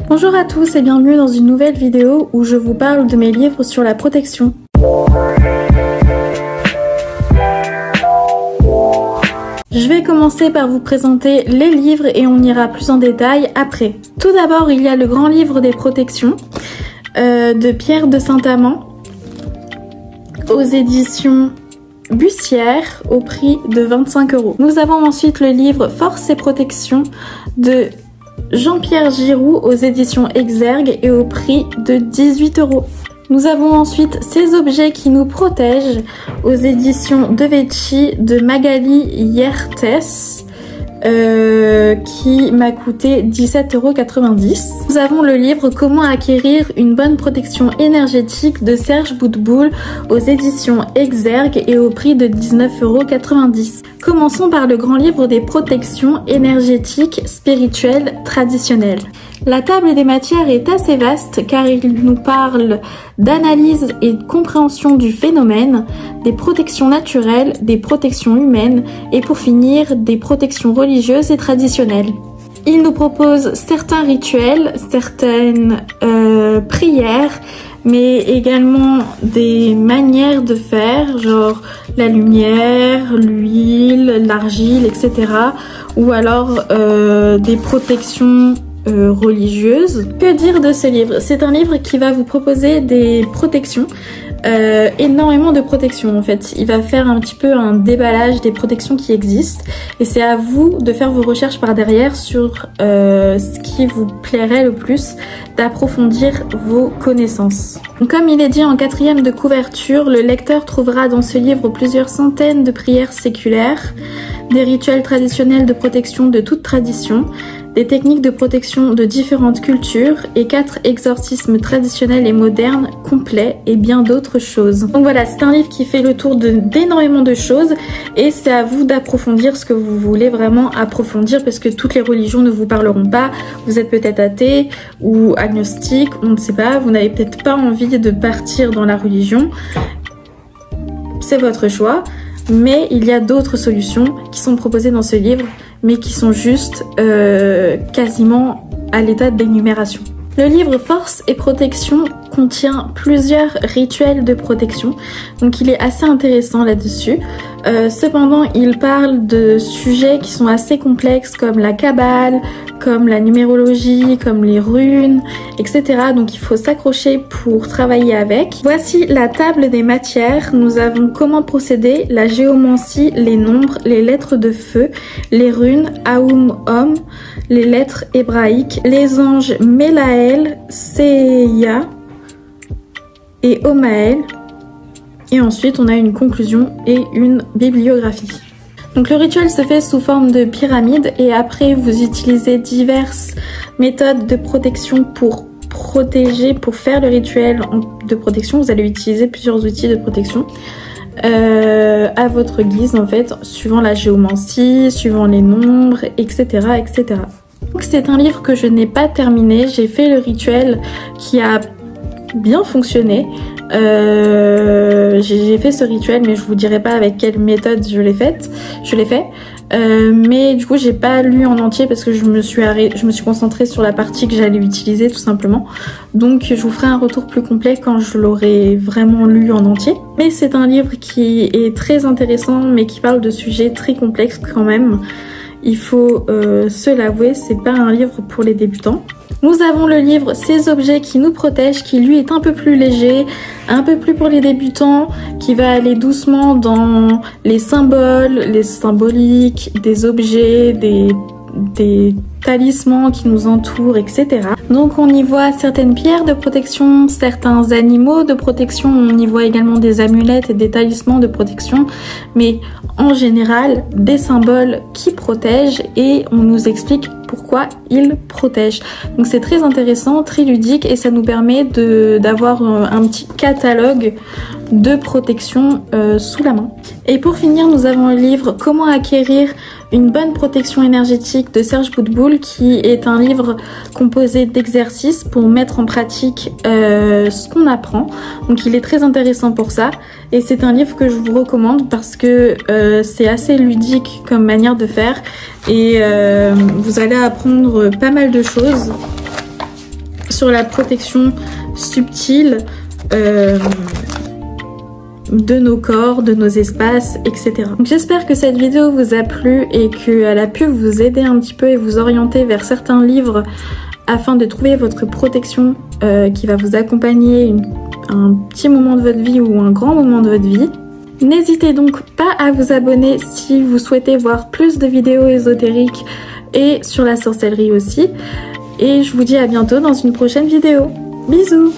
Bonjour à tous et bienvenue dans une nouvelle vidéo où je vous parle de mes livres sur la protection. Je vais commencer par vous présenter les livres et on ira plus en détail après. Tout d'abord, il y a le grand livre des protections de Pierre de Saint-Amand aux éditions Bussière au prix de 25 €. Nous avons ensuite le livre Force et protection de Jean-Pierre Giroux aux éditions Exergue et au prix de 18 €. Nous avons ensuite Ces objets qui nous protègent aux éditions Devecchi de Magali Hiertes qui m'a coûté 17,90 €. Nous avons le livre Comment acquérir une bonne protection énergétique de Serge Boutboul aux éditions Exergue et au prix de 19,90 €. Commençons par le grand livre des protections énergétiques spirituelles traditionnelles. La table des matières est assez vaste car il nous parle d'analyse et de compréhension du phénomène, des protections naturelles, des protections humaines et pour finir des protections religieuses et traditionnelles. Il nous propose certains rituels, certaines prières, mais également des manières de faire, genre la lumière, l'huile, l'argile, etc. Ou alors des protections religieuse. Que dire de ce livre? C'est un livre qui va vous proposer des protections, énormément de protections en fait. Il va faire un petit peu un déballage des protections qui existent et c'est à vous de faire vos recherches par derrière sur ce qui vous plairait le plus, d'approfondir vos connaissances. Donc, comme il est dit en 4e de couverture, le lecteur trouvera dans ce livre plusieurs centaines de prières séculaires, des rituels traditionnels de protection de toute tradition, des techniques de protection de différentes cultures et 4 exorcismes traditionnels et modernes complets et bien d'autres choses. Donc voilà, c'est un livre qui fait le tour d'énormément de choses et c'est à vous d'approfondir ce que vous voulez vraiment approfondir parce que toutes les religions ne vous parleront pas. Vous êtes peut-être athée ou agnostique, on ne sait pas, vous n'avez peut-être pas envie de partir dans la religion. C'est votre choix. Mais il y a d'autres solutions qui sont proposées dans ce livre, mais qui sont juste quasiment à l'état d'énumération. Le livre Force et protection contient plusieurs rituels de protection, donc il est assez intéressant là-dessus. Cependant, il parle de sujets qui sont assez complexes comme la cabale, comme la numérologie, comme les runes, etc. Donc il faut s'accrocher pour travailler avec. Voici la table des matières. Nous avons comment procéder, la géomancie, les nombres, les lettres de feu, les runes, Aum, Om, les lettres hébraïques, les anges Mélaël, Seya et Omaël. Et ensuite, on a une conclusion et une bibliographie. Donc le rituel se fait sous forme de pyramide et après vous utilisez diverses méthodes de protection pour protéger, pour faire le rituel de protection. Vous allez utiliser plusieurs outils de protection à votre guise en fait, suivant la géomancie, suivant les nombres, etc. etc. Donc c'est un livre que je n'ai pas terminé. J'ai fait le rituel qui a bien fonctionné. J'ai fait ce rituel mais je vous dirai pas avec quelle méthode je l'ai fait, mais du coup j'ai pas lu en entier parce que je me suis concentrée sur la partie que j'allais utiliser tout simplement, donc je vous ferai un retour plus complet quand je l'aurai vraiment lu en entier. Mais c'est un livre qui est très intéressant mais qui parle de sujets très complexes quand même, il faut se l'avouer, c'est pas un livre pour les débutants. Nous avons le livre Ces objets qui nous protègent qui lui est un peu plus léger, un peu plus pour les débutants, qui va aller doucement dans les symboles, les symboliques, des objets, des talismans qui nous entourent, etc. Donc on y voit certaines pierres de protection, certains animaux de protection, on y voit également des amulettes et des talismans de protection, mais en général des symboles qui protègent et on nous explique pourquoi ils protègent. Donc c'est très intéressant, très ludique et ça nous permet d'avoir un petit catalogue de protection sous la main. Et pour finir, nous avons le livre Comment acquérir une bonne protection énergétique de Serge Boutboul qui est un livre composé d'exercices pour mettre en pratique ce qu'on apprend. Donc il est très intéressant pour ça et c'est un livre que je vous recommande parce que c'est assez ludique comme manière de faire et vous allez apprendre pas mal de choses. sur la protection subtile de nos corps, de nos espaces, etc. J'espère que cette vidéo vous a plu et qu'elle a pu vous aider un petit peu et vous orienter vers certains livres afin de trouver votre protection qui va vous accompagner un petit moment de votre vie ou un grand moment de votre vie. N'hésitez donc pas à vous abonner si vous souhaitez voir plus de vidéos ésotériques et sur la sorcellerie aussi. Et je vous dis à bientôt dans une prochaine vidéo. Bisous!